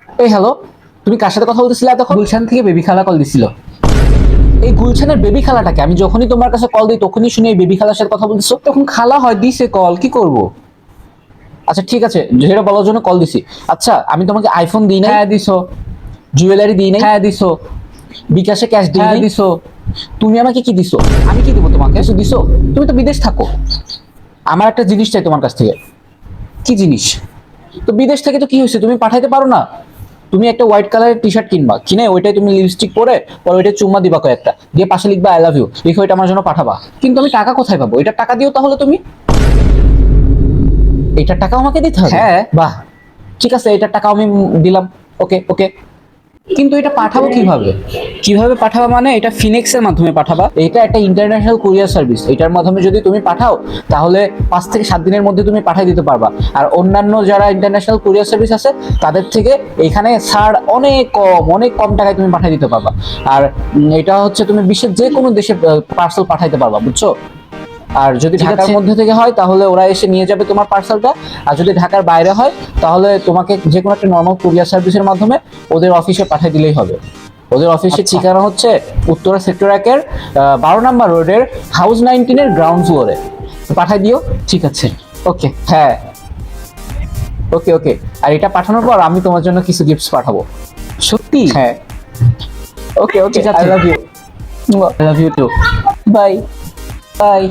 এই হ্যালো, তুমি কার সাথে কথা বলতেছিলে এতক্ষণ? গুলশান থেকে বেবি খালা কল দিছিল। এই গুলশানের বেবি খালাটাকে আমি যখনই তোমার কাছে কল দিই তখনই শুনি এই বেবি খালার সাথে কথা বলতেছো। তখন খালা হয় দিছে কল, কি করব? আচ্ছা ঠিক আছে, যেটা বলার জন্য কল দিছি। আচ্ছা আমি তোমাকে আইফোন দিই না? হ্যাঁ দিছো। জুয়েলারি দিই না? হ্যাঁ দিছো। বিকাশে ক্যাশ দিই না? দিছো। তুমি আমাকে কি দিছো? আমি কি দিব তোমাকে? কিছু দিছো? তুমি তো বিদেশ থাকো। আমার একটা জিনিস চাই তোমার কাছ থেকে। কি জিনিস? তো বিদেশ থেকে তো কি হয়েছে, তুমি পাঠাইতে পারো না? তুমি একটা হোয়াইট কালারের টি শার্ট কিনবা, কিনে ওইটাই তুমি লিপস্টিক পরে পরে ওইটা চুম্মা দিবা কয়েকটা, দিয়ে পাশে লিখবা আই লাভ ইউ, লিখে ওইটা আমার জন্য পাঠাবা। কিন্তু আমি টাকা কোথায় পাবো? এটা টাকা দিও তাহলে তুমি। এটার টাকাও আমাকে দিতে হবে? হ্যাঁ। বাহ, ঠিক আছে, এটার টাকাও আমি দিলাম। ওকে ওকে। কিন্তু এটা পাঠাবো কিভাবে? কিভাবে পাঠাবা মানে এটা ফিনিক্সের মাধ্যমে পাঠাবা। এটা একটা ইন্টারন্যাশনাল কুরিয়ার সার্ভিস। এটার মাধ্যমে যদি তুমি পাঠাও তাহলে 5 থেকে 7 দিনের মধ্যে তুমি পাঠিয়ে দিতে পারবা। আর অন্যান্য যারা ইন্টারন্যাশনাল কুরিয়ার সার্ভিস আছে তাদের থেকে এখানে ছাড় অনেক কম টাকায় তুমি পাঠিয়ে দিতে পারবা। আর এটা হচ্ছে তুমি বিশ্বের যে কোনো দেশে পার্সেল পাঠাইতে পারবা, বুঝছো? আর যদি ঢাকার মধ্যে থেকে হয় তাহলে ওরা এসে নিয়ে যাবে তোমার পার্সেলটা। আর যদি ঢাকার বাইরে হয় তাহলে তোমাকে যে কোনো একটা নর্মাল কুরিয়ার সার্ভিসের মাধ্যমে ওদের অফিসে পাঠিয়ে দিলেই হবে। ওদের অফিসের ঠিকানা হচ্ছে উত্তরা সেক্টর 1-এর 12 নম্বর রোডের হাউস 19-এর গ্রাউন্ড ফ্লোরে। পাঠাই দিও। ঠিক আছে। ওকে। হ্যাঁ। ওকে ওকে। আর এটা পাঠানোর পর আমি তোমার জন্য কিছু গিফটস পাঠাবো। সত্যি? হ্যাঁ। Okay okay, I love you. I love you too. Bye by.